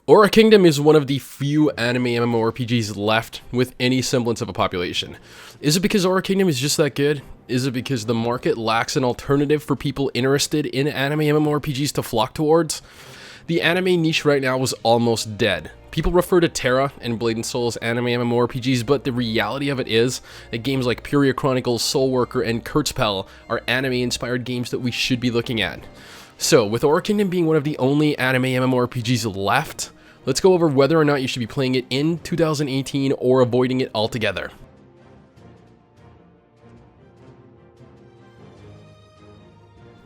Aura Kingdom is one of the few anime MMORPGs left with any semblance of a population. Is it because Aura Kingdom is just that good? Is it because the market lacks an alternative for people interested in anime MMORPGs to flock towards? The anime niche right now is almost dead. People refer to Terra and Blade & Soul as anime MMORPGs, but the reality of it is that games like Aeria Chronicles, Soul Worker, and Kurzspell are anime-inspired games that we should be looking at. So, with Aura Kingdom being one of the only anime MMORPGs left, let's go over whether or not you should be playing it in 2018 or avoiding it altogether.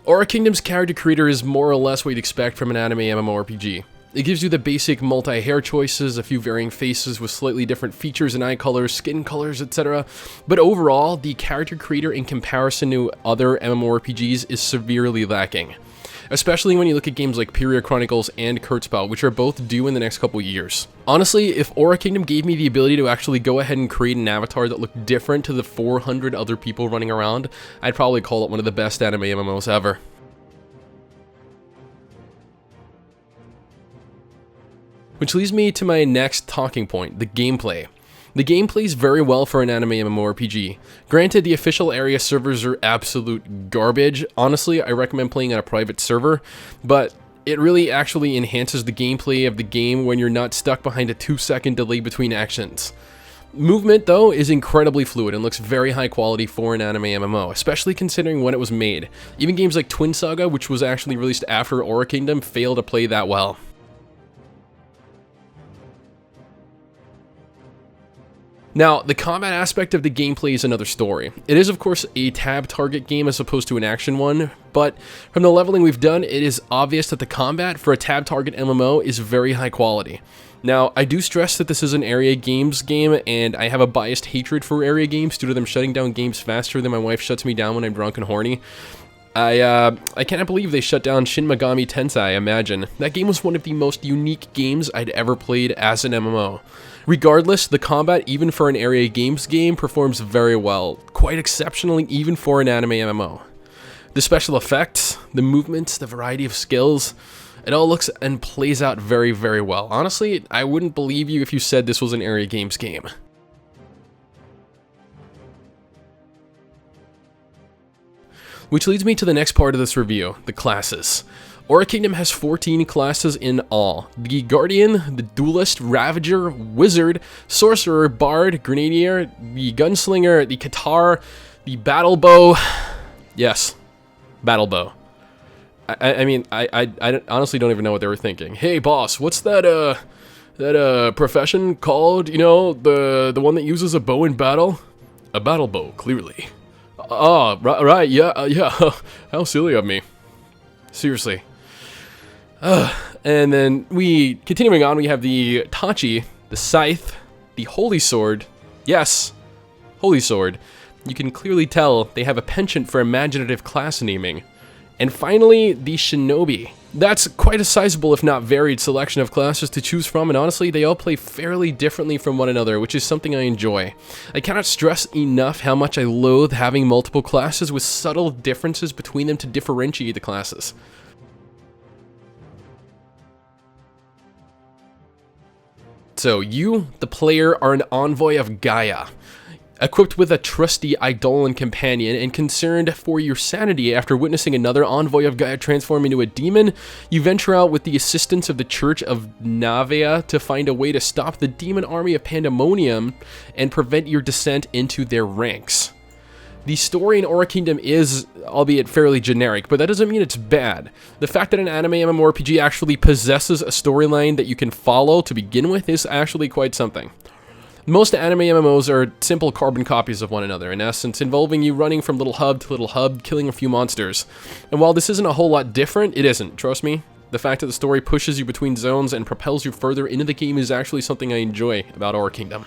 Aura Kingdom's character creator is more or less what you'd expect from an anime MMORPG. It gives you the basic multi-hair choices, a few varying faces with slightly different features and eye colors, skin colors, etc. But overall, the character creator in comparison to other MMORPGs is severely lacking. Especially when you look at games like Aeria Chronicles and Kurzspell, which are both due in the next couple years. Honestly, if Aura Kingdom gave me the ability to actually go ahead and create an avatar that looked different to the 400 other people running around, I'd probably call it one of the best anime MMOs ever. Which leads me to my next talking point, the gameplay. The game plays very well for an anime MMORPG. Granted, the official Aeria servers are absolute garbage. Honestly, I recommend playing on a private server, but it really actually enhances the gameplay of the game when you're not stuck behind a 2-second delay between actions. Movement, though, is incredibly fluid and looks very high quality for an anime MMO, especially considering when it was made. Even games like Twin Saga, which was actually released after Aura Kingdom, fail to play that well. Now, the combat aspect of the gameplay is another story. It is, of course, a tab target game as opposed to an action one, but from the leveling we've done, it is obvious that the combat for a tab target MMO is very high quality. Now, I do stress that this is an Aeria Games game, and I have a biased hatred for Aeria Games due to them shutting down games faster than my wife shuts me down when I'm drunk and horny. I cannot believe they shut down Shin Megami Tensei, imagine. That game was one of the most unique games I'd ever played as an MMO. Regardless, the combat, even for an Aeria Games game, performs very well, quite exceptionally even for an anime MMO. The special effects, the movements, the variety of skills, it all looks and plays out very, very well. Honestly, I wouldn't believe you if you said this was an Aeria Games game. Which leads me to the next part of this review, the classes. Aura Kingdom has 14 classes in all. The Guardian, the Duelist, Ravager, Wizard, Sorcerer, Bard, Grenadier, the Gunslinger, the Katar, the Battle Bow. Yes, Battle Bow. I mean, I honestly don't even know what they were thinking. Hey boss, what's that profession called? You know, the one that uses a bow in battle? A battle bow, clearly. Oh, right, yeah, yeah. How silly of me. Seriously. And then continuing on, we have the Tachi, the Scythe, the Holy Sword. Yes, Holy Sword. You can clearly tell they have a penchant for imaginative class naming. And finally, the Shinobi. That's quite a sizable, if not varied, selection of classes to choose from, and honestly, they all play fairly differently from one another, which is something I enjoy. I cannot stress enough how much I loathe having multiple classes with subtle differences between them to differentiate the classes. So, you, the player, are an envoy of Gaia. Equipped with a trusty Eidolon companion and concerned for your sanity after witnessing another envoy of Gaia transform into a demon, you venture out with the assistance of the Church of Navea to find a way to stop the demon army of Pandemonium and prevent your descent into their ranks. The story in Aura Kingdom is, albeit fairly generic, but that doesn't mean it's bad. The fact that an anime MMORPG actually possesses a storyline that you can follow to begin with is actually quite something. Most anime MMOs are simple carbon copies of one another, in essence, involving you running from little hub to little hub, killing a few monsters. And while this isn't a whole lot different, it isn't, trust me. The fact that the story pushes you between zones and propels you further into the game is actually something I enjoy about Aura Kingdom.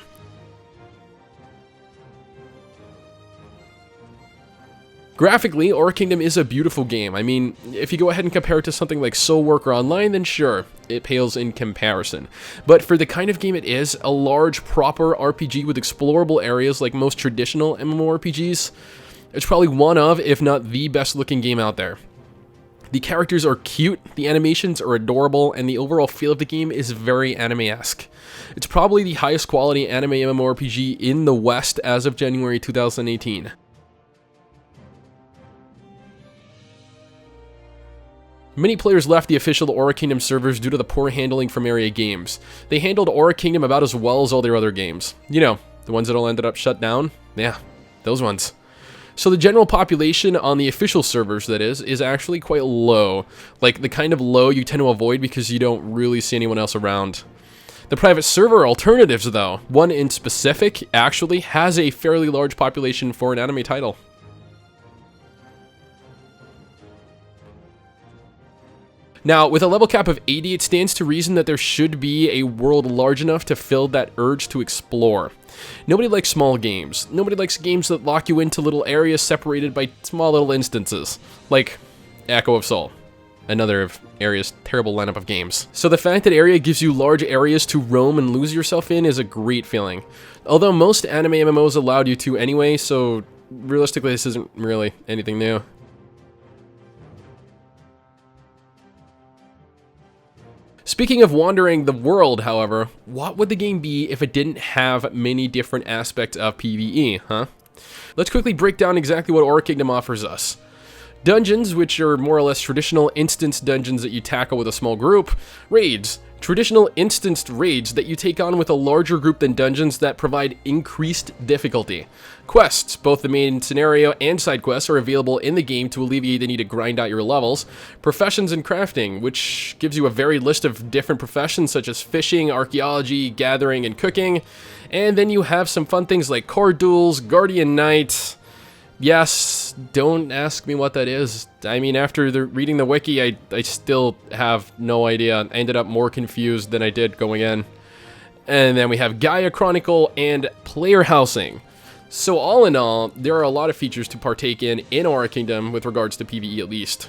Graphically, Aura Kingdom is a beautiful game. I mean, if you go ahead and compare it to something like Soul Worker Online, then sure, it pales in comparison. But for the kind of game it is, a large, proper RPG with explorable areas like most traditional MMORPGs, it's probably one of, if not the best looking game out there. The characters are cute, the animations are adorable, and the overall feel of the game is very anime-esque. It's probably the highest quality anime MMORPG in the West as of January 2018. Many players left the official Aura Kingdom servers due to the poor handling from Aeria Games. They handled Aura Kingdom about as well as all their other games. You know, the ones that all ended up shut down? Yeah, those ones. So the general population on the official servers, that is actually quite low. Like, the kind of low you tend to avoid because you don't really see anyone else around. The private server alternatives, though, one in specific, actually has a fairly large population for an anime title. Now, with a level cap of 80, it stands to reason that there should be a world large enough to fill that urge to explore. Nobody likes small games. Nobody likes games that lock you into little areas separated by small little instances, like Echo of Soul, another of Aeria's terrible lineup of games. So the fact that Aeria gives you large areas to roam and lose yourself in is a great feeling. Although most anime MMOs allowed you to anyway, so realistically this isn't really anything new. Speaking of wandering the world, however, what would the game be if it didn't have many different aspects of PvE, huh? Let's quickly break down exactly what Aura Kingdom offers us. Dungeons, which are more or less traditional instance dungeons that you tackle with a small group. Raids, traditional instanced raids that you take on with a larger group than dungeons that provide increased difficulty. Quests, both the main scenario and side quests, are available in the game to alleviate the need to grind out your levels. Professions and crafting, which gives you a varied list of different professions such as fishing, archaeology, gathering, and cooking. And then you have some fun things like core duels, guardian knight. Yes, don't ask me what that is. I mean, after reading the wiki, I still have no idea. I ended up more confused than I did going in. And then we have Gaia Chronicle and player housing. So all in all, there are a lot of features to partake in Aura Kingdom with regards to PvE at least.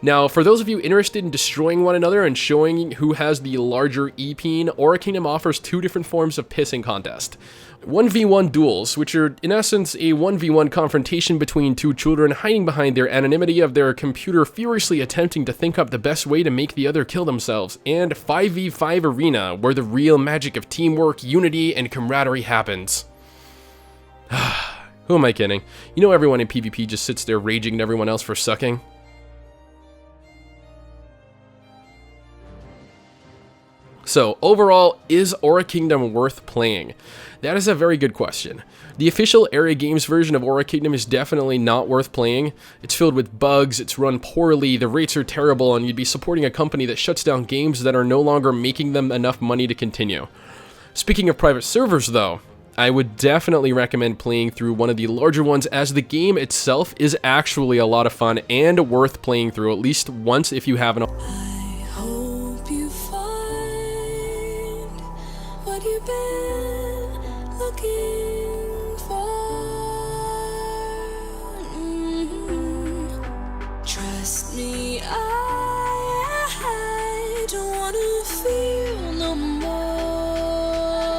Now, for those of you interested in destroying one another and showing who has the larger EP, Aura Kingdom offers two different forms of pissing contest. 1v1 duels, which are in essence a 1v1 confrontation between two children hiding behind their anonymity of their computer, furiously attempting to think up the best way to make the other kill themselves, and 5v5 arena, where the real magic of teamwork, unity, and camaraderie happens. Who am I kidding? You know everyone in PvP just sits there raging at everyone else for sucking? So, overall, is Aura Kingdom worth playing? That is a very good question. The official Aeria Games version of Aura Kingdom is definitely not worth playing. It's filled with bugs, it's run poorly, the rates are terrible, and you'd be supporting a company that shuts down games that are no longer making them enough money to continue. Speaking of private servers, though, I would definitely recommend playing through one of the larger ones, as the game itself is actually a lot of fun and worth playing through at least once if you haven't. What you've been